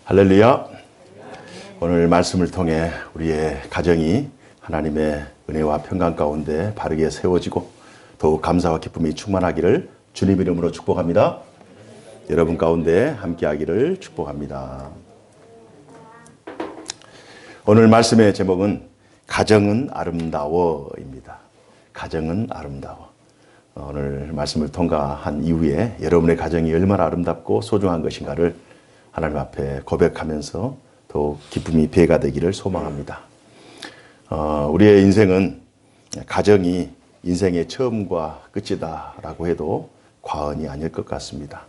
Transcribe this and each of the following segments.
할렐루야. 오늘 말씀을 통해 우리의 가정이 하나님의 은혜와 평강 가운데 바르게 세워지고 더욱 감사와 기쁨이 충만하기를 주님 이름으로 축복합니다. 여러분 가운데 함께하기를 축복합니다. 오늘 말씀의 제목은 가정은 아름다워입니다. 가정은 아름다워. 오늘 말씀을 통과한 이후에 여러분의 가정이 얼마나 아름답고 소중한 것인가를 하나님 앞에 고백하면서 더욱 기쁨이 배가 되기를 소망합니다. 우리의 인생은 가정이 인생의 처음과 끝이다라고 해도 과언이 아닐 것 같습니다.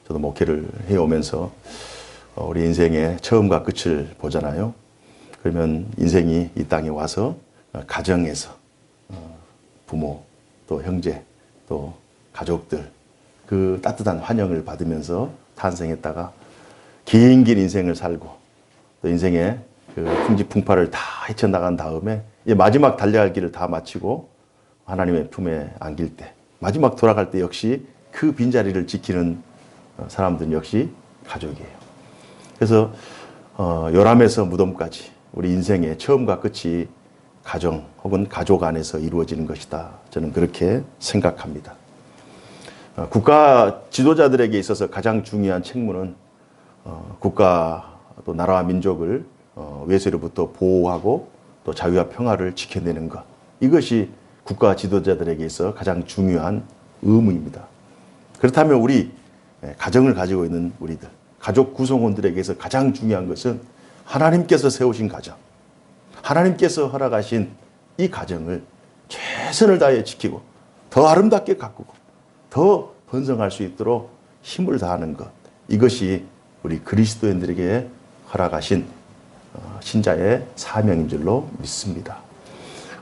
저도 목회를 해오면서 우리 인생의 처음과 끝을 보잖아요. 그러면 인생이 이 땅에 와서 가정에서 부모, 또 형제, 또 가족들 그 따뜻한 환영을 받으면서 탄생했다가 긴 인생을 살고 또 인생의 그 풍지풍파를 다 헤쳐나간 다음에 이제 마지막 달려갈 길을 다 마치고 하나님의 품에 안길 때 마지막 돌아갈 때 역시 그 빈자리를 지키는 사람들은 역시 가족이에요. 그래서 요람에서 무덤까지 우리 인생의 처음과 끝이 가정 혹은 가족 안에서 이루어지는 것이다. 저는 그렇게 생각합니다. 국가 지도자들에게 있어서 가장 중요한 책무는 국가 또 나라와 민족을 외세로부터 보호하고 또 자유와 평화를 지켜내는 것. 이것이 국가 지도자들에게 있어 가장 중요한 의무입니다. 그렇다면 우리 가정을 가지고 있는 우리들, 가족 구성원들에게서 가장 중요한 것은 하나님께서 세우신 가정, 하나님께서 허락하신 이 가정을 최선을 다해 지키고 더 아름답게 가꾸고 더 번성할 수 있도록 힘을 다하는 것. 이것이 우리 그리스도인들에게 허락하신 신자의 사명인 줄로 믿습니다.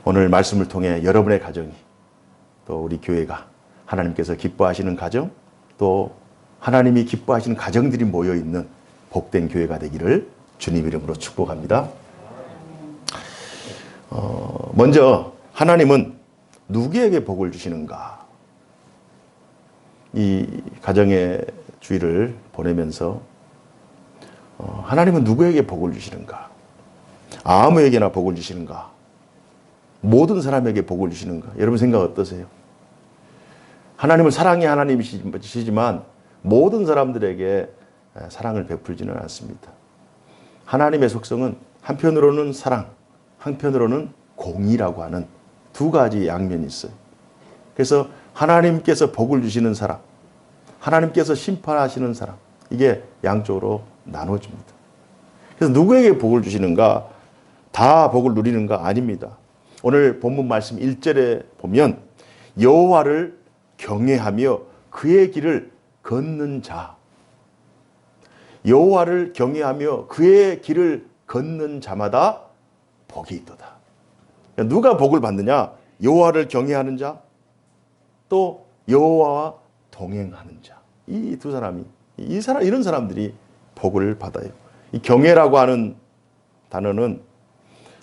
오늘 말씀을 통해 여러분의 가정이 또 우리 교회가 하나님께서 기뻐하시는 가정 또 하나님이 기뻐하시는 가정들이 모여있는 복된 교회가 되기를 주님 이름으로 축복합니다. 먼저 하나님은 누구에게 복을 주시는가? 이 가정의 주의를 보내면서 하나님은 누구에게 복을 주시는가? 아무에게나 복을 주시는가? 모든 사람에게 복을 주시는가? 여러분 생각 어떠세요? 하나님은 사랑의 하나님이시지만 모든 사람들에게 사랑을 베풀지는 않습니다. 하나님의 속성은 한편으로는 사랑, 한편으로는 공의라고 하는 두 가지 양면이 있어요. 그래서 하나님께서 복을 주시는 사람, 하나님께서 심판하시는 사람, 이게 양쪽으로 나눠집니다. 그래서 누구에게 복을 주시는가? 다 복을 누리는가? 아닙니다. 오늘 본문 말씀 1절에 보면 여호와를 경외하며 그의 길을 걷는 자, 여호와를 경외하며 그의 길을 걷는 자마다 복이 있도다. 누가 복을 받느냐? 여호와를 경외하는 자, 또 여호와와 동행하는 자. 이 두 사람이 이런 사람들이 복을 받아요. 이 경외라고 하는 단어는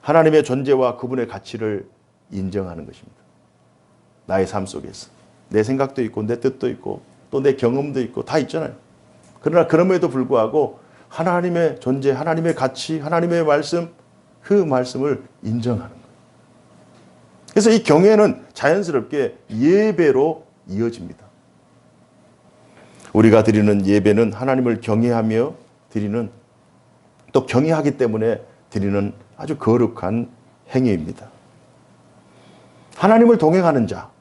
하나님의 존재와 그분의 가치를 인정하는 것입니다. 나의 삶 속에서 내 생각도 있고 내 뜻도 있고 또 내 경험도 있고 다 있잖아요. 그러나 그럼에도 불구하고 하나님의 존재, 하나님의 가치, 하나님의 말씀, 그 말씀을 인정하는 거예요. 그래서 이 경외는 자연스럽게 예배로 이어집니다. 우리가 드리는 예배는 하나님을 경외하며 드리는, 또 경외하기 때문에 드리는 아주 거룩한 행위입니다. 하나님을 동행하는 자,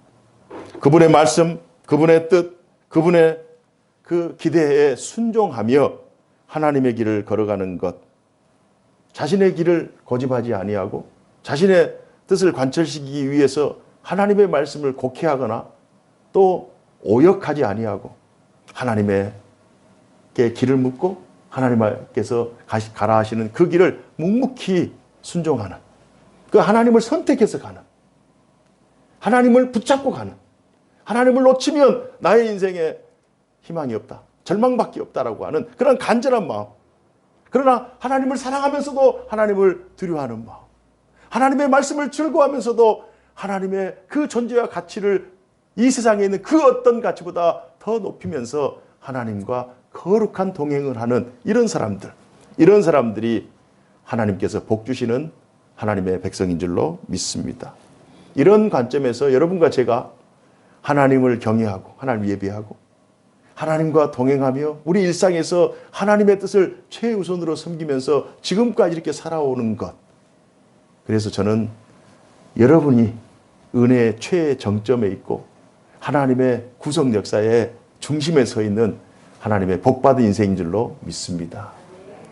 그분의 말씀, 그분의 뜻, 그분의 그 기대에 순종하며 하나님의 길을 걸어가는 것, 자신의 길을 고집하지 아니하고 자신의 뜻을 관철시키기 위해서 하나님의 말씀을 곡해하거나 또 오역하지 아니하고 하나님의 길을 묻고 하나님께서 가라 하시는 그 길을 묵묵히 순종하는, 그 하나님을 선택해서 가는, 하나님을 붙잡고 가는, 하나님을 놓치면 나의 인생에 희망이 없다, 절망밖에 없다라고 하는 그런 간절한 마음, 그러나 하나님을 사랑하면서도 하나님을 두려워하는 마음, 하나님의 말씀을 즐거워하면서도 하나님의 그 존재와 가치를 이 세상에 있는 그 어떤 가치보다 더 높이면서 하나님과 거룩한 동행을 하는 이런 사람들, 이런 사람들이 하나님께서 복 주시는 하나님의 백성인 줄로 믿습니다. 이런 관점에서 여러분과 제가 하나님을 경외하고 하나님 예배하고 하나님과 동행하며 우리 일상에서 하나님의 뜻을 최우선으로 섬기면서 지금까지 이렇게 살아오는 것. 그래서 저는 여러분이 은혜의 최정점에 있고 하나님의 구속 역사의 중심에 서 있는 하나님의 복받은 인생인 줄로 믿습니다.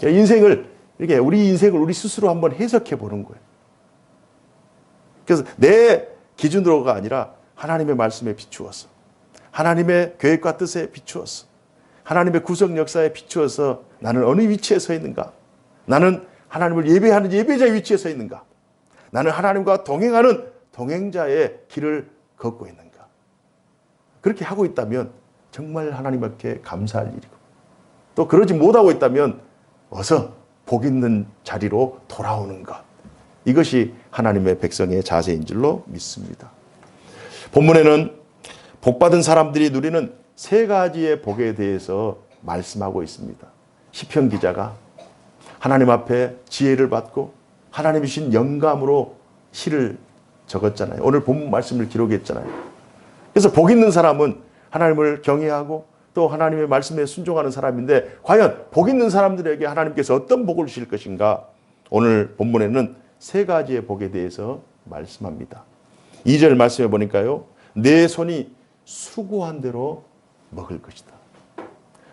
인생을 이렇게 우리 인생을 우리 스스로 한번 해석해 보는 거예요. 그래서 내 기준으로가 아니라 하나님의 말씀에 비추어서 하나님의 계획과 뜻에 비추어서 하나님의 구속 역사에 비추어서 나는 어느 위치에 서 있는가? 나는 하나님을 예배하는 예배자의 위치에 서 있는가? 나는 하나님과 동행하는 동행자의 길을 걷고 있는가? 그렇게 하고 있다면 정말 하나님 앞에 감사할 일이고 또 그러지 못하고 있다면 어서 복 있는 자리로 돌아오는 것. 이것이 하나님의 백성의 자세인 줄로 믿습니다. 본문에는 복받은 사람들이 누리는 세 가지의 복에 대해서 말씀하고 있습니다. 시편 기자가 하나님 앞에 지혜를 받고 하나님이 주신 영감으로 시를 적었잖아요. 오늘 본문 말씀을 기록했잖아요. 그래서 복 있는 사람은 하나님을 경외하고 또 하나님의 말씀에 순종하는 사람인데 과연 복 있는 사람들에게 하나님께서 어떤 복을 주실 것인가? 오늘 본문에는 세 가지의 복에 대해서 말씀합니다. 2절 말씀해 보니까요. 내 손이 수고한 대로 먹을 것이다.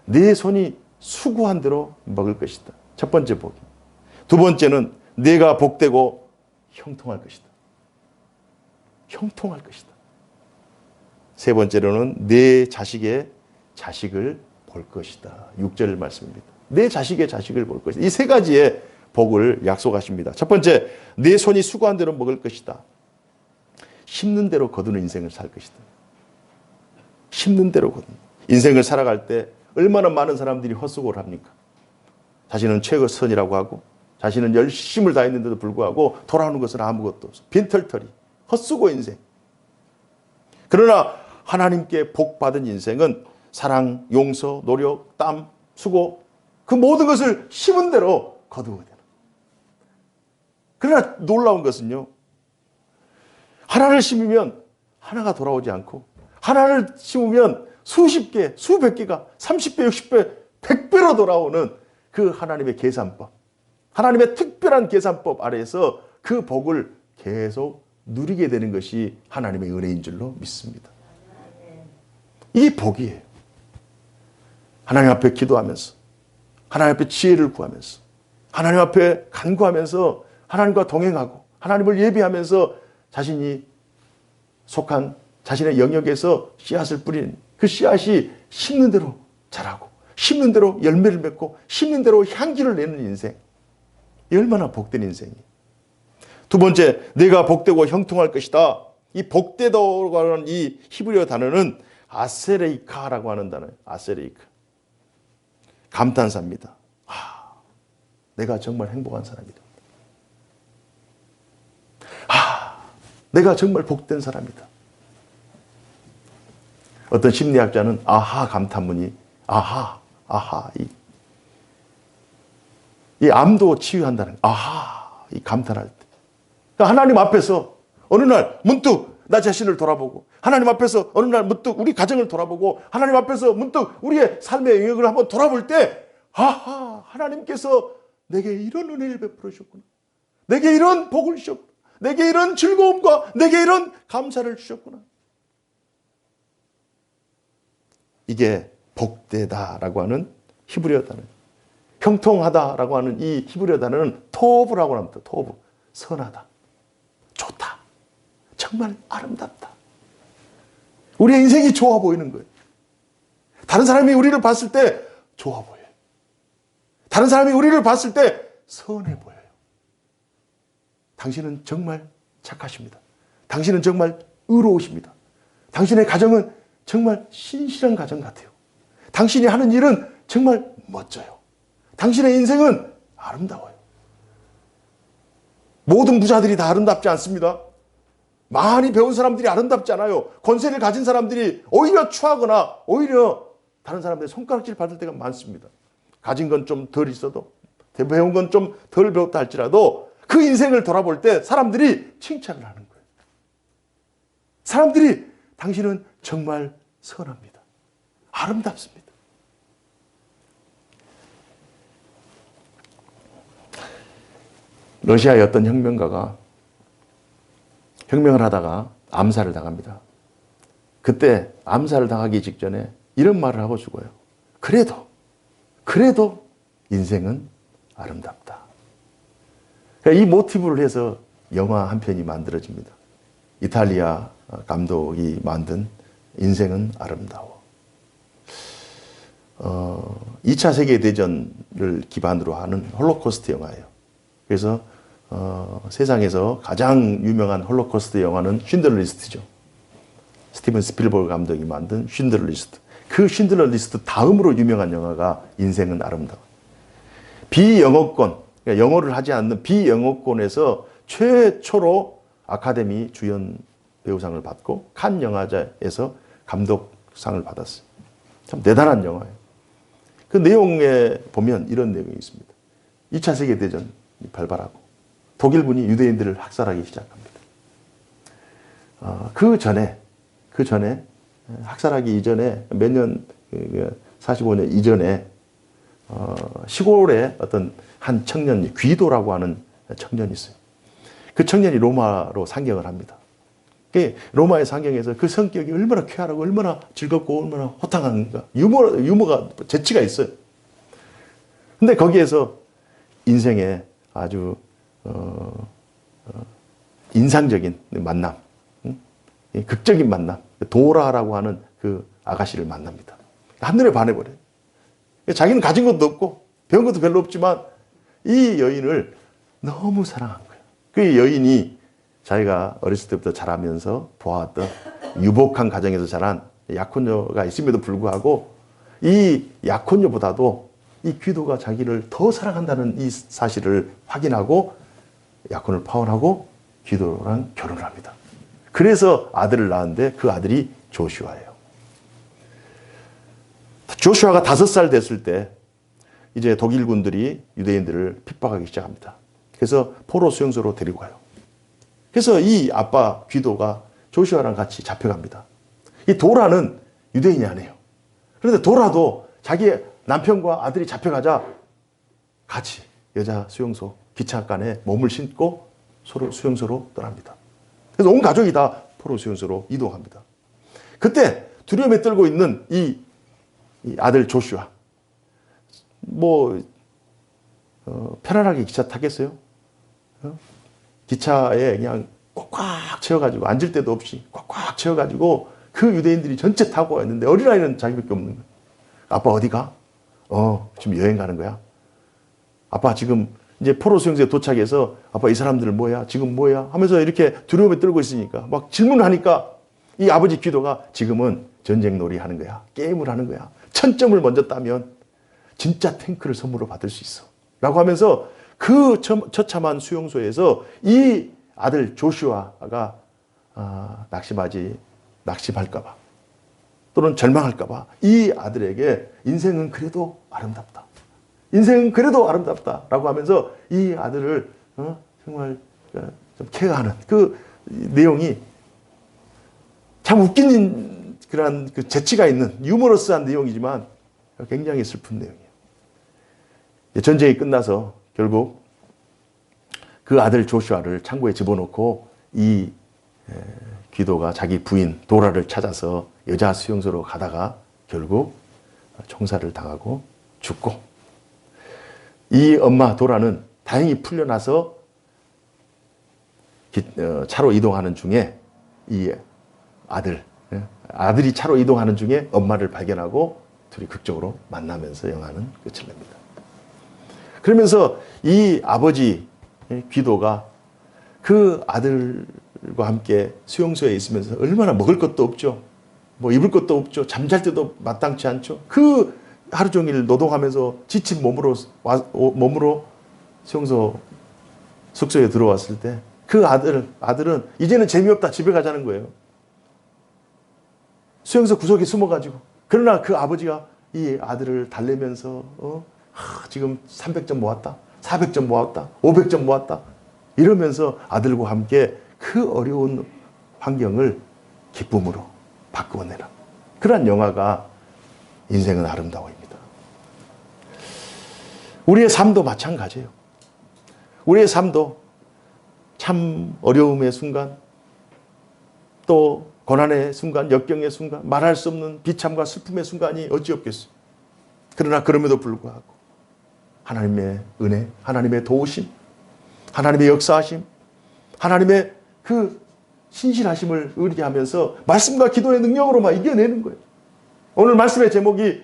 내 손이 수고한 대로 먹을 것이다. 첫 번째 복이. 두 번째는 내가 복되고 형통할 것이다. 형통할 것이다. 세 번째로는 내 자식의 자식을 볼 것이다. 6절 말씀입니다. 내 자식의 자식을 볼 것이다. 이 세 가지의 복을 약속하십니다. 첫 번째, 내 손이 수고한 대로 먹을 것이다. 심는 대로 거두는 인생을 살 것이다. 심는 대로 거두는. 인생을 살아갈 때 얼마나 많은 사람들이 헛수고를 합니까? 자신은 최선이라고 하고 자신은 열심을 다했는데도 불구하고 돌아오는 것은 아무것도 없어. 빈털터리. 헛수고 인생. 그러나 하나님께 복 받은 인생은 사랑, 용서, 노력, 땀, 수고 그 모든 것을 심은 대로 거두어야 되는. 그러나 놀라운 것은요. 하나를 심으면 하나가 돌아오지 않고 하나를 심으면 수십 개, 수백 개가 30배, 60배, 100배로 돌아오는 그 하나님의 계산법. 하나님의 특별한 계산법 아래에서 그 복을 계속 누리게 되는 것이 하나님의 은혜인 줄로 믿습니다. 이게 복이에요. 하나님 앞에 기도하면서 하나님 앞에 지혜를 구하면서 하나님 앞에 간구하면서 하나님과 동행하고 하나님을 예배하면서 자신이 속한 자신의 영역에서 씨앗을 뿌리는 그 씨앗이 심는 대로 자라고 심는 대로 열매를 맺고 심는 대로 향기를 내는 인생. 이 얼마나 복된 인생이에요. 두 번째, 내가 복되고 형통할 것이다. 이 복되다고 하는 이 히브리어 단어는 아세레이카라고 하는 단어예요. 아세레이카. 감탄사입니다. 아, 내가 정말 행복한 사람이다. 아, 내가 정말 복된 사람이다. 어떤 심리학자는 아하 감탄문이 아하 이 암도 치유한다는 아하 이 감탄할 때. 그러니까 하나님 앞에서 어느 날 문득 나 자신을 돌아보고 하나님 앞에서 어느 날 문득 우리 가정을 돌아보고 하나님 앞에서 문득 우리의 삶의 영역을 한번 돌아볼 때 아하 하나님께서 내게 이런 은혜를 베풀어 주셨구나. 내게 이런 복을 주셨구나. 내게 이런 즐거움과 내게 이런 감사를 주셨구나. 이게 복되다라고 하는 히브리어 단어. 형통하다라고 하는 이 히브리어 단어는 토브라고 합니다. 토브. 선하다. 좋다. 정말 아름답다. 우리의 인생이 좋아 보이는 거예요. 다른 사람이 우리를 봤을 때 좋아 보여요. 다른 사람이 우리를 봤을 때 선해 보여요. 당신은 정말 착하십니다. 당신은 정말 의로우십니다. 당신의 가정은 정말 신실한 가정 같아요. 당신이 하는 일은 정말 멋져요. 당신의 인생은 아름다워요. 모든 부자들이 다 아름답지 않습니다. 많이 배운 사람들이 아름답지 않아요. 권세를 가진 사람들이 오히려 추하거나 오히려 다른 사람들의 손가락질 받을 때가 많습니다. 가진 건 좀 덜 있어도 배운 건 좀 덜 배웠다 할지라도 그 인생을 돌아볼 때 사람들이 칭찬을 하는 거예요. 사람들이 당신은 정말 선합니다. 아름답습니다. 러시아의 어떤 혁명가가 혁명을 하다가 암살을 당합니다. 그때 암살을 당하기 직전에 이런 말을 하고 죽어요. 그래도 인생은 아름답다. 이 모티브를 해서 영화 한 편이 만들어집니다. 이탈리아 감독이 만든 인생은 아름다워. 2차 세계대전을 기반으로 하는 홀로코스트 영화예요. 그래서 세상에서 가장 유명한 홀로코스트 영화는 쉰들러 리스트죠. 스티븐 스필버그 감독이 만든 쉰들러 리스트. 그 쉰들러 리스트 다음으로 유명한 영화가 인생은 아름다워. 비영어권, 그러니까 영어를 하지 않는 비영어권에서 최초로 아카데미 주연 배우상을 받고 칸 영화제에서 감독상을 받았어요. 참 대단한 영화예요. 그 내용에 보면 이런 내용이 있습니다. 2차 세계대전이 발발하고 독일군이 유대인들을 학살하기 시작합니다. 그 전에 학살하기 이전에 몇 년, 45년 이전에 시골에 어떤 한 청년이 귀도라고 하는 청년이 있어요. 그 청년이 로마로 상경을 합니다. 로마의 상경에서 그 성격이 얼마나 쾌활하고 얼마나 즐겁고 얼마나 호탕한가. 유머가 재치가 있어요. 근데 거기에서 인생의 아주 인상적인 만남, 극적인 만남, 도라라고 하는 그 아가씨를 만납니다. 한눈에 반해버려요. 자기는 가진 것도 없고 배운 것도 별로 없지만 이 여인을 너무 사랑한 거예요. 그 여인이 자기가 어렸을 때부터 자라면서 보아왔던 유복한 가정에서 자란 약혼녀가 있음에도 불구하고 이 약혼녀보다도 이 귀도가 자기를 더 사랑한다는 이 사실을 확인하고 약혼을 파혼하고 귀도랑 결혼을 합니다. 그래서 아들을 낳았는데 그 아들이 조슈아예요. 조슈아가 5살 됐을 때 이제 독일군들이 유대인들을 핍박하기 시작합니다. 그래서 포로 수용소로 데리고 가요. 그래서 이 아빠 귀도가 조슈아랑 같이 잡혀갑니다. 이 도라는 유대인이 아니에요. 그런데 도라도 자기 남편과 아들이 잡혀가자 같이 여자 수용소 기차간에 몸을 싣고 서로 수용소로 떠납니다. 그래서 온 가족이 다 포로 수용소로 이동합니다. 그때 두려움에 떨고 있는 이 아들 조슈아, 편안하게 기차 타겠어요? 기차에 그냥 꽉꽉 채워가지고 앉을 데도 없이 꽉꽉 채워가지고 그 유대인들이 전체 타고 왔는데 어린아이는 자기밖에 없는 거예요. 아빠 어디 가? 지금 여행 가는 거야. 아빠 지금 이제 포로 수용소에 도착해서 아빠 이 사람들은 뭐야? 지금 뭐야? 하면서 이렇게 두려움에 떨고 있으니까 막 질문을 하니까 이 아버지 기도가 지금은 전쟁 놀이 하는 거야. 게임을 하는 거야. 1000점을 먼저 따면 진짜 탱크를 선물로 받을 수 있어. 라고 하면서 그 처참한 수용소에서 이 아들 조슈아가 낙심할까봐 또는 절망할까봐 이 아들에게 인생은 그래도 아름답다. 인생은 그래도 아름답다라고 하면서 이 아들을 정말 좀 케어하는 그 내용이 참 웃긴 그런 그 재치가 있는 유머러스한 내용이지만 굉장히 슬픈 내용이에요. 전쟁이 끝나서 결국 그 아들 조슈아를 창고에 집어넣고 이 귀도가 자기 부인 도라를 찾아서 여자 수용소로 가다가 결국 총살을 당하고 죽고 이 엄마 도라는 다행히 풀려나서 차로 이동하는 중에 이 아들이 차로 이동하는 중에 엄마를 발견하고 둘이 극적으로 만나면서 영화는 끝을 냅니다. 그러면서 이 아버지 귀도가 그 아들과 함께 수용소에 있으면서 얼마나 먹을 것도 없죠. 입을 것도 없죠. 잠잘 때도 마땅치 않죠. 그 하루 종일 노동하면서 지친 몸으로 수용소 숙소에 들어왔을 때 그 아들은 이제는 재미없다 집에 가자는 거예요. 수용소 구석에 숨어가지고. 그러나 그 아버지가 이 아들을 달래면서 지금 300점 모았다, 400점 모았다, 500점 모았다 이러면서 아들과 함께 그 어려운 환경을 기쁨으로 바꾸어내라. 그런 영화가 인생은 아름다워입니다. 우리의 삶도 마찬가지예요. 우리의 삶도 참 어려움의 순간, 또 고난의 순간, 역경의 순간, 말할 수 없는 비참과 슬픔의 순간이 어찌 없겠어요. 그러나 그럼에도 불구하고 하나님의 은혜, 하나님의 도우심, 하나님의 역사하심, 하나님의 그 신실하심을 의지하면서 말씀과 기도의 능력으로만 이겨내는 거예요. 오늘 말씀의 제목이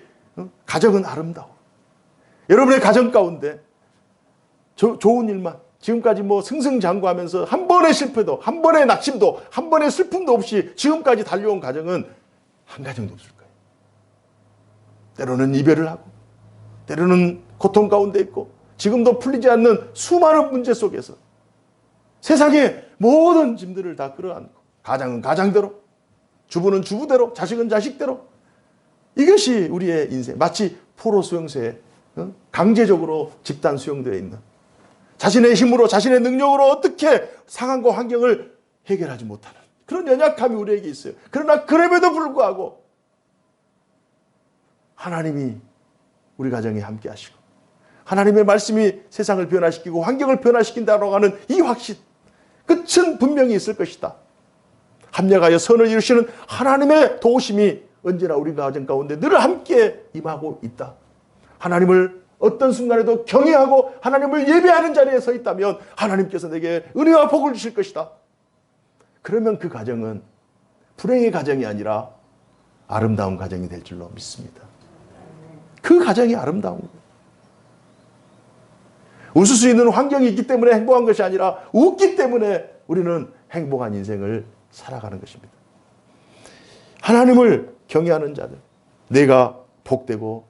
가정은 아름다워. 여러분의 가정 가운데 좋은 일만 지금까지 뭐 승승장구하면서 한 번의 실패도, 한 번의 낙심도, 한 번의 슬픔도 없이 지금까지 달려온 가정은 한 가정도 없을 거예요. 때로는 이별을 하고, 때로는 고통 가운데 있고, 지금도 풀리지 않는 수많은 문제 속에서 세상의 모든 짐들을 다 끌어안고, 가장은 가장대로, 주부는 주부대로, 자식은 자식대로, 이것이 우리의 인생. 마치 포로 수용소에 강제적으로 집단 수용되어 있는, 자신의 힘으로, 자신의 능력으로 어떻게 상황과 환경을 해결하지 못하는 그런 연약함이 우리에게 있어요. 그러나 그럼에도 불구하고 하나님이 우리 가정에 함께 하시고, 하나님의 말씀이 세상을 변화시키고 환경을 변화시킨다고 하는 이 확신, 끝은 분명히 있을 것이다. 합력하여 선을 이루시는 하나님의 도우심이 언제나 우리 가정 가운데 늘 함께 임하고 있다. 하나님을 어떤 순간에도 경외하고 하나님을 예배하는 자리에 서 있다면 하나님께서 내게 은혜와 복을 주실 것이다. 그러면 그 가정은 불행의 가정이 아니라 아름다운 가정이 될 줄로 믿습니다. 그 가정이 아름다운 거예요. 웃을 수 있는 환경이 있기 때문에 행복한 것이 아니라 웃기 때문에 우리는 행복한 인생을 살아가는 것입니다. 하나님을 경외하는 자들, 내가 복되고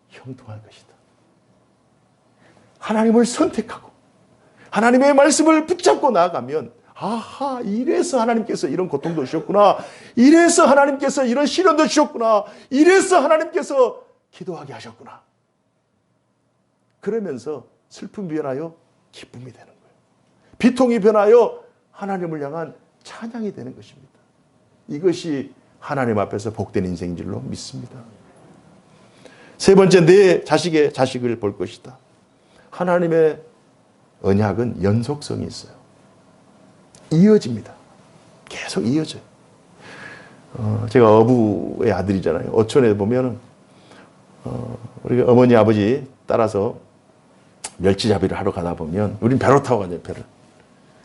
형통할 것이다. 하나님을 선택하고 하나님의 말씀을 붙잡고 나아가면, 아하, 이래서 하나님께서 이런 고통도 주셨구나, 이래서 하나님께서 이런 시련도 주셨구나, 이래서 하나님께서 기도하게 하셨구나. 그러면서 슬픔이 변하여 기쁨이 되는 거예요. 비통이 변하여 하나님을 향한 찬양이 되는 것입니다. 이것이 하나님 앞에서 복된 인생인 줄로 믿습니다. 세 번째, 내 자식의 자식을 볼 것이다. 하나님의 언약은 연속성이 있어요. 이어집니다. 계속 이어져요. 제가 어부의 아들이잖아요. 어촌에 보면은 우리 어머니 아버지 따라서 멸치잡이를 하러 가다 보면, 우린 배로 타고 가요, 배를.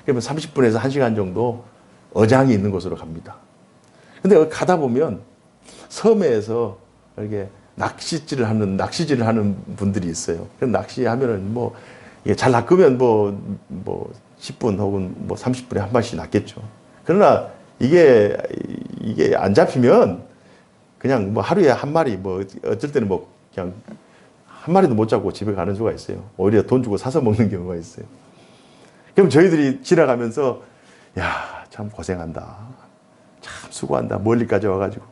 그러면 30분에서 1시간 정도 어장이 있는 곳으로 갑니다. 근데 가다 보면 섬에서 이렇게 낚시질을 하는 분들이 있어요. 그럼 낚시하면은 뭐, 잘 낚으면 뭐 10분 혹은 뭐 30분에 한 마리씩 낚겠죠. 그러나 이게 안 잡히면 그냥 뭐 하루에 한 마리, 뭐 어쩔 때는 뭐 그냥 한 마리도 못 잡고 집에 가는 수가 있어요. 오히려 돈 주고 사서 먹는 경우가 있어요. 그럼 저희들이 지나가면서, 야, 참 고생한다, 참 수고한다, 멀리까지 와가지고.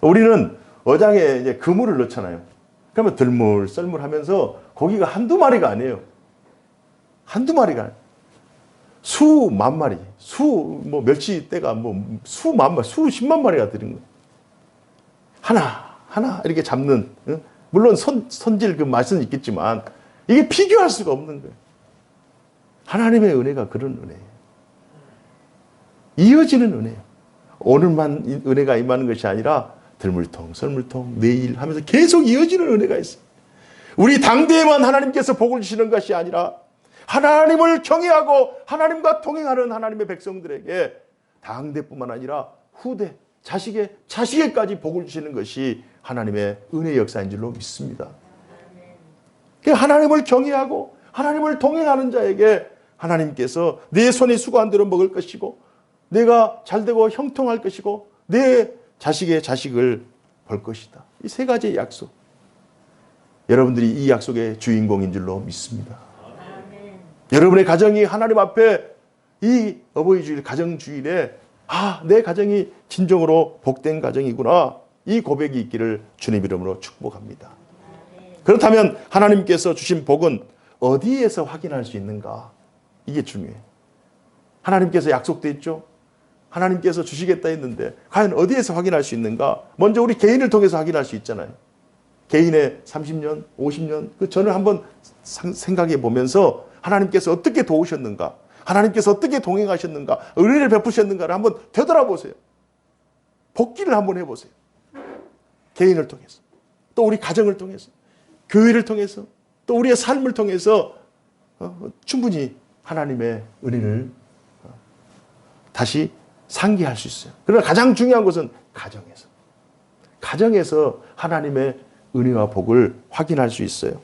우리는 어장에 이제 그물을 넣잖아요. 그러면 들물 썰물 하면서 고기가 한두 마리가 아니에요. 한두 마리가 아니에요. 수만 마리, 뭐 멸치떼가 뭐 수만 마리, 수십만 마리가 들은 거예요. 하나 이렇게 잡는, 물론 손질 그 맛은 있겠지만 이게 비교할 수가 없는 거예요. 하나님의 은혜가 그런 은혜예요. 이어지는 은혜예요. 오늘만 은혜가 임하는 것이 아니라 들물통, 썰물통, 내일 하면서 계속 이어지는 은혜가 있어요. 우리 당대에만 하나님께서 복을 주시는 것이 아니라 하나님을 경외하고 하나님과 동행하는 하나님의 백성들에게 당대뿐만 아니라 후대, 자식에까지 복을 주시는 것이 하나님의 은혜의 역사인 줄로 믿습니다. 하나님을 경외하고 하나님을 동행하는 자에게 하나님께서 내 손이 수고한 대로 먹을 것이고, 내가 잘되고 형통할 것이고, 내 자식의 자식을 볼 것이다. 이 세 가지의 약속. 여러분들이 이 약속의 주인공인 줄로 믿습니다. 여러분의 가정이 하나님 앞에 이 어버이 주일, 가정 주일에, 내 가정이 진정으로 복된 가정이구나, 이 고백이 있기를 주님 이름으로 축복합니다. 그렇다면 하나님께서 주신 복은 어디에서 확인할 수 있는가? 이게 중요해요. 하나님께서 약속돼 있죠. 하나님께서 주시겠다 했는데 과연 어디에서 확인할 수 있는가? 먼저 우리 개인을 통해서 확인할 수 있잖아요. 개인의 30년, 50년 그 전을 한번 생각해 보면서 하나님께서 어떻게 도우셨는가? 하나님께서 어떻게 동행하셨는가? 은혜를 베푸셨는가를 한번 되돌아보세요. 복기를 한번 해보세요. 개인을 통해서, 또 우리 가정을 통해서, 교회를 통해서, 또 우리의 삶을 통해서 충분히 하나님의 은혜를 다시 상기할 수 있어요. 그러나 가장 중요한 것은 가정에서 하나님의 은혜와 복을 확인할 수 있어요.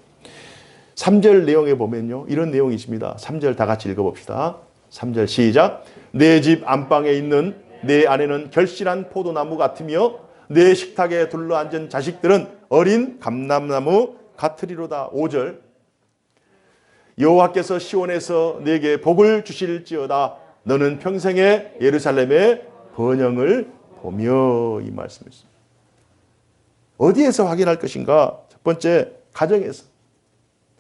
3절 내용에 보면요, 이런 내용이 있습니다. 3절 다 같이 읽어봅시다. 3절 시작. 내 집 안방에 있는 내 아내는 결실한 포도나무 같으며 내 식탁에 둘러앉은 자식들은 어린 감람나무 같으리로다. 5절. 여호와께서 시온에서 내게 복을 주실지어다. 너는 평생에 예루살렘의 번영을 보며. 이 말씀이었습니다. 어디에서 확인할 것인가? 첫 번째, 가정에서.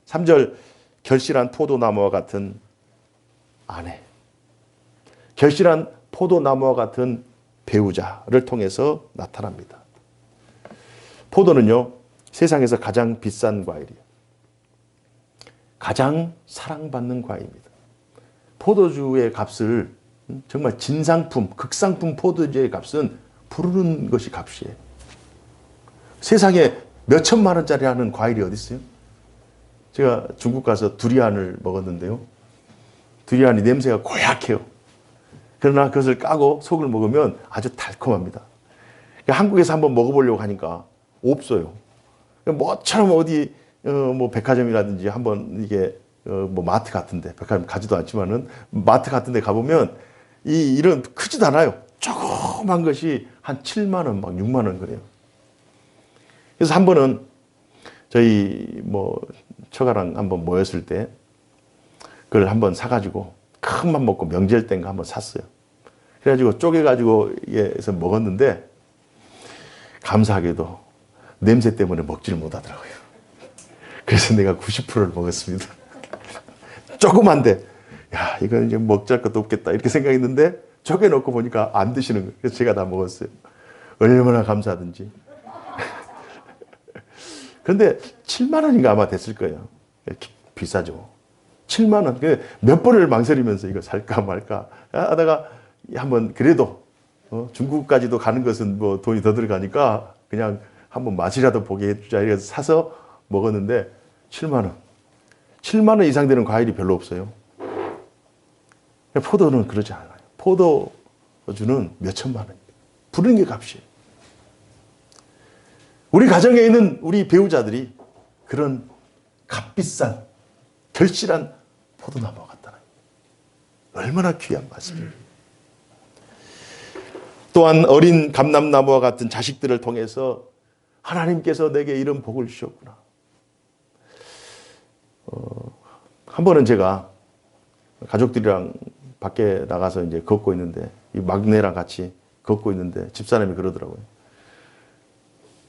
3절, 결실한 포도나무와 같은 아내, 결실한 포도나무와 같은 배우자를 통해서 나타납니다. 포도는요, 세상에서 가장 비싼 과일이에요. 가장 사랑받는 과일입니다. 포도주의 값을, 정말 진상품, 극상품 포도주의 값은 부르는 것이 값이에요. 세상에 몇 천만 원짜리 하는 과일이 어디 있어요? 제가 중국 가서 두리안을 먹었는데요. 두리안이 냄새가 고약해요. 그러나 그것을 까고 속을 먹으면 아주 달콤합니다. 한국에서 한번 먹어보려고 하니까 없어요. 뭐처럼 어디 뭐 백화점이라든지 한번 이게 뭐 마트 같은데, 백화점 가지도 않지만은 마트 같은데 가보면 이런 크지도 않아요. 조그만 것이 한 7만 원, 막 6만 원 그래요. 그래서 한 번은 저희 뭐 처가랑 한번 모였을 때 그걸 한번 사가지고 큰 맘 먹고 명절 때인가 한번 샀어요. 그래가지고 쪼개가지고 해서 먹었는데 감사하게도 냄새 때문에 먹지를 못하더라고요. 그래서 내가 90%를 먹었습니다. 조그만데 야, 이건 이제 먹잘 것도 없겠다 이렇게 생각했는데 쪼개놓고 보니까 안 드시는 거예요. 그래서 제가 다 먹었어요. 얼마나 감사하든지. 그런데 7만 원인가 아마 됐을 거예요. 비싸죠. 7만 원. 몇 번을 망설이면서 이거 살까 말까 하다가 한번 그래도 중국까지도 가는 것은 뭐 돈이 더 들어가니까 그냥 한번 맛이라도 보게 해주자 이래서 사서 먹었는데 7만 원. 7만 원 이상 되는 과일이 별로 없어요. 포도는 그러지 않아요. 포도주는 몇 천만 원이에요. 부르는 게 값이에요. 우리 가정에 있는 우리 배우자들이 그런 값비싼 결실한 포도나무와 같다는 얼마나 귀한 말씀입니다. 또한 어린 감람나무와 같은 자식들을 통해서 하나님께서 내게 이런 복을 주셨구나. 한 번은 제가 가족들이랑 밖에 나가서 이제 걷고 있는데 이 막내랑 같이 걷고 있는데 집사람이 그러더라고요.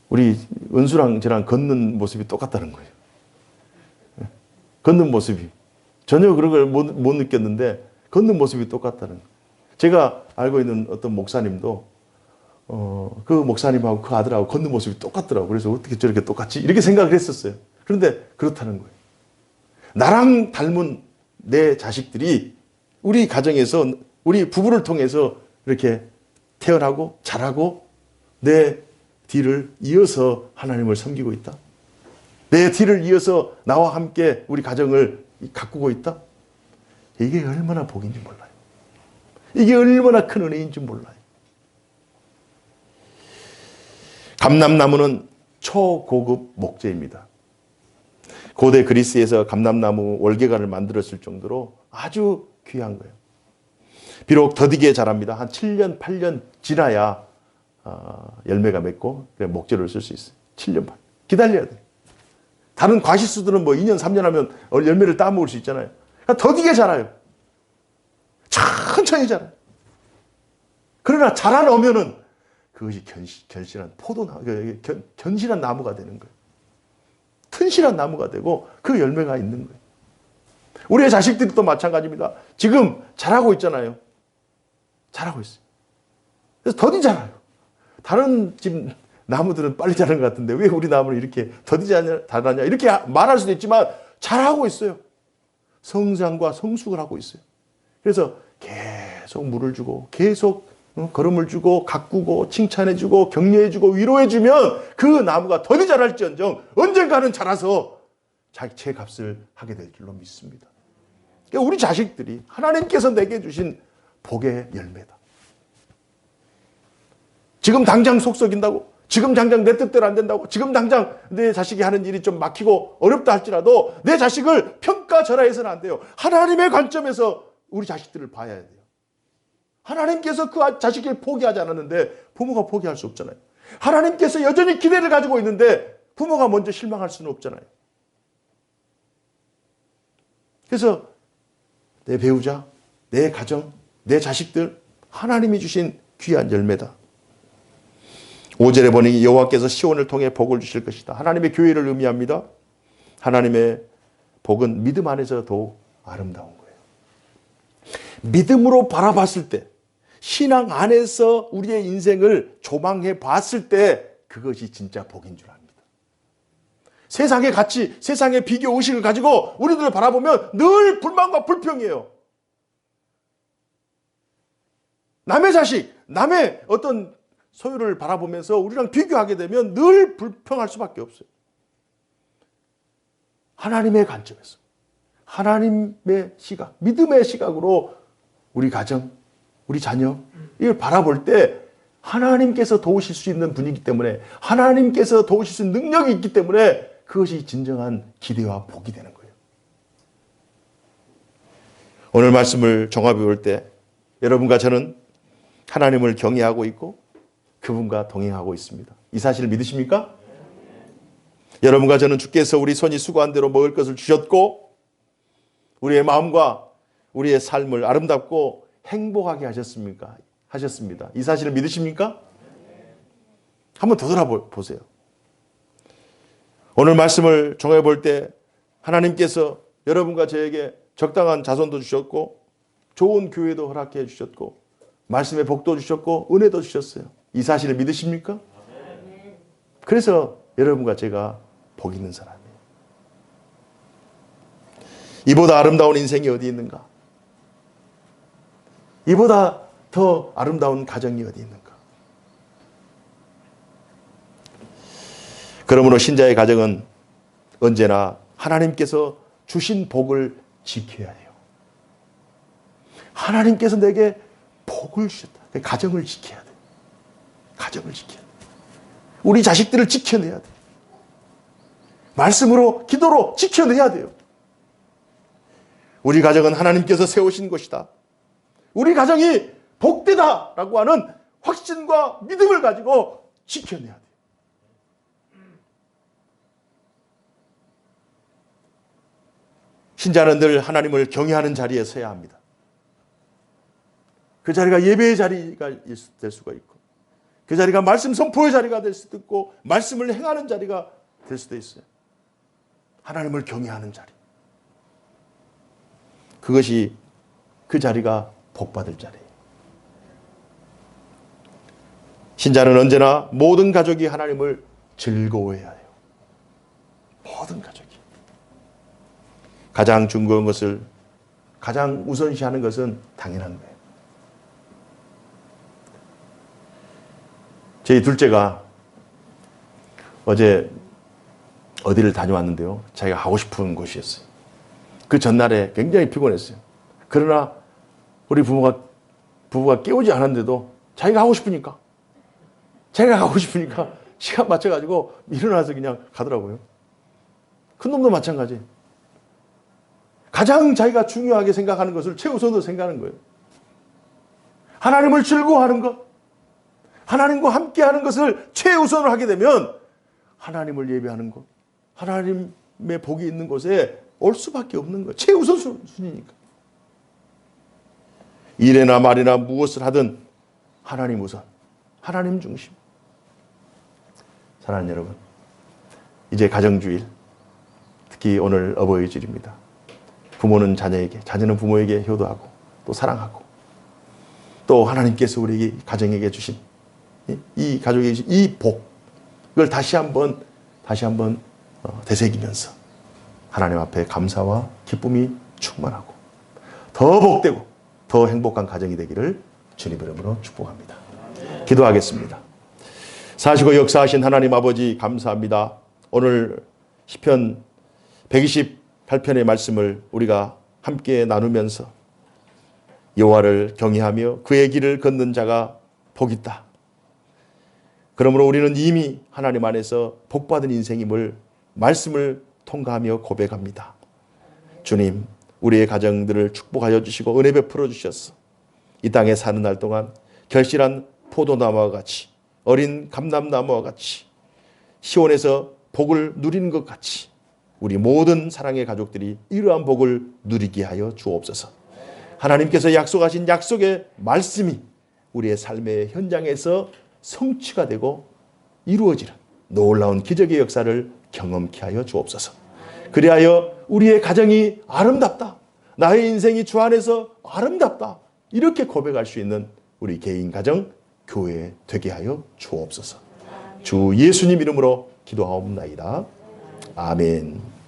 우리 은수랑 저랑 걷는 모습이 똑같다는 거예요. 걷는 모습이. 전혀 그런 걸 못 느꼈는데 걷는 모습이 똑같다는 거예요. 제가 알고 있는 어떤 목사님도 그 목사님하고 그 아들하고 걷는 모습이 똑같더라고요. 그래서 어떻게 저렇게 똑같지? 이렇게 생각을 했었어요. 그런데 그렇다는 거예요. 나랑 닮은 내 자식들이 우리 가정에서 우리 부부를 통해서 이렇게 태어나고 자라고 내 뒤를 이어서 하나님을 섬기고 있다. 내 뒤를 이어서 나와 함께 우리 가정을 가꾸고 있다. 이게 얼마나 복인지 몰라요. 이게 얼마나 큰 은혜인지 몰라요. 감람나무는 초고급 목재입니다. 고대 그리스에서 감람나무 월계관을 만들었을 정도로 아주 귀한 거예요. 비록 더디게 자랍니다. 한 7년, 8년 지나야 열매가 맺고 목재를 쓸 수 있어요. 7년, 8년. 기다려야 돼요. 다른 과실수들은 뭐 2년, 3년 하면 열매를 따먹을 수 있잖아요. 더디게 자라요. 천천히 자라요. 그러나 자라나오면은 그것이 견실한 포도나무, 견실한 나무가 되는 거예요. 튼실한 나무가 되고 그 열매가 있는 거예요. 우리의 자식들도 마찬가지입니다. 지금 자라고 있잖아요. 자라고 있어요. 그래서 더디 자라요. 다른 집 나무들은 빨리 자라는 것 같은데 왜 우리 나무는 이렇게 더디 자라냐 이렇게 말할 수도 있지만 잘하고 있어요. 성장과 성숙을 하고 있어요. 그래서 계속 물을 주고 계속 걸음을 주고 가꾸고 칭찬해주고 격려해주고 위로해주면 그 나무가 더디 자랄지언정 언젠가는 자라서 자기 값을 하게 될 줄로 믿습니다. 그러니까 우리 자식들이 하나님께서 내게 주신 복의 열매다. 지금 당장 속 썩인다고, 지금 당장 내 뜻대로 안 된다고, 지금 당장 내 자식이 하는 일이 좀 막히고 어렵다 할지라도 내 자식을 평가절하해서는 안 돼요. 하나님의 관점에서 우리 자식들을 봐야 돼요. 하나님께서 그 자식을 포기하지 않았는데 부모가 포기할 수 없잖아요. 하나님께서 여전히 기대를 가지고 있는데 부모가 먼저 실망할 수는 없잖아요. 그래서 내 배우자, 내 가정, 내 자식들 하나님이 주신 귀한 열매다. 5절에 보니 여호와께서 시온을 통해 복을 주실 것이다. 하나님의 교회를 의미합니다. 하나님의 복은 믿음 안에서 더욱 아름다운 거예요. 믿음으로 바라봤을 때, 신앙 안에서 우리의 인생을 조망해 봤을 때 그것이 진짜 복인 줄 압니다. 세상의 가치, 세상의 비교 의식을 가지고 우리들을 바라보면 늘 불만과 불평이에요. 남의 자식, 남의 어떤 소유를 바라보면서 우리랑 비교하게 되면 늘 불평할 수밖에 없어요. 하나님의 관점에서, 하나님의 시각, 믿음의 시각으로 우리 가정, 우리 자녀 이걸 바라볼 때 하나님께서 도우실 수 있는 분이기 때문에, 하나님께서 도우실 수 있는 능력이 있기 때문에 그것이 진정한 기대와 복이 되는 거예요. 오늘 말씀을 종합해 볼 때 여러분과 저는 하나님을 경외하고 있고 그분과 동행하고 있습니다. 이 사실을 믿으십니까? 여러분과 저는 주께서 우리 손이 수고한 대로 먹을 것을 주셨고 우리의 마음과 우리의 삶을 아름답고 행복하게 하셨습니다. 이 사실을 믿으십니까? 한번 더 돌아보세요. 오늘 말씀을 종합해 볼 때 하나님께서 여러분과 저에게 적당한 자손도 주셨고 좋은 교회도 허락해 주셨고 말씀의 복도 주셨고 은혜도 주셨어요. 이 사실을 믿으십니까? 그래서 여러분과 제가 복 있는 사람이에요. 이보다 아름다운 인생이 어디 있는가? 이보다 더 아름다운 가정이 어디 있는가? 그러므로 신자의 가정은 언제나 하나님께서 주신 복을 지켜야 해요. 하나님께서 내게 복을 주셨다. 가정을 지켜야 돼. 가정을 지켜야 돼. 우리 자식들을 지켜내야 돼. 말씀으로, 기도로 지켜내야 돼요. 우리 가정은 하나님께서 세우신 것이다. 우리 가정이 복되다라고 하는 확신과 믿음을 가지고 지켜내야 돼요. 신자는 늘 하나님을 경외하는 자리에 서야 합니다. 그 자리가 예배의 자리가 될 수가 있고 그 자리가 말씀 선포의 자리가 될 수도 있고 말씀을 행하는 자리가 될 수도 있어요. 하나님을 경외하는 자리. 그것이 그 자리가 복받을 자리예요. 신자는 언제나 모든 가족이 하나님을 즐거워해야 해요. 모든 가족이. 가장 중요한 것을 가장 우선시하는 것은 당연한 거예요. 저희 둘째가 어제 어디를 다녀왔는데요. 자기가 하고 싶은 곳이었어요. 그 전날에 굉장히 피곤했어요. 그러나 우리 부부가 깨우지 않았는데도 자기가 하고 싶으니까 시간 맞춰가지고 일어나서 그냥 가더라고요. 큰 놈도 마찬가지. 가장 자기가 중요하게 생각하는 것을 최우선으로 생각하는 거예요. 하나님을 즐거워하는 것, 하나님과 함께하는 것을 최우선으로 하게 되면 하나님을 예배하는 것, 하나님의 복이 있는 곳에 올 수밖에 없는 거예요. 최우선 순위니까. 일이나 말이나 무엇을 하든 하나님 우선, 하나님 중심. 사랑하는 여러분, 이제 가정주일, 특히 오늘 어버이 주일입니다. 부모는 자녀에게, 자녀는 부모에게 효도하고 또 사랑하고 또 하나님께서 우리에게 가정에게 주신 이 가족에게 주신 이 복을 다시 한번 되새기면서 하나님 앞에 감사와 기쁨이 충만하고 더 복되고 더 행복한 가정이 되기를 주님 이름으로 축복합니다. 기도하겠습니다. 사시고 역사하신 하나님 아버지 감사합니다. 오늘 시편 128편의 말씀을 우리가 함께 나누면서 여호와를 경외하며 그의 길을 걷는 자가 복 있다. 그러므로 우리는 이미 하나님 안에서 복받은 인생임을 말씀을 통과하며 고백합니다. 주님, 우리의 가정들을 축복하여 주시고 은혜 베풀어 주셨어. 이 땅에 사는 날 동안 결실한 포도나무와 같이 어린 감람나무와 같이 시온에서 복을 누리는 것 같이 우리 모든 사랑의 가족들이 이러한 복을 누리게 하여 주옵소서. 하나님께서 약속하신 약속의 말씀이 우리의 삶의 현장에서 성취가 되고 이루어지는 놀라운 기적의 역사를 경험케 하여 주옵소서. 그리하여 우리의 가정이 아름답다. 나의 인생이 주 안에서 아름답다. 이렇게 고백할 수 있는 우리 개인 가정, 교회 되게 하여 주옵소서. 주 예수님 이름으로 기도하옵나이다. 아멘.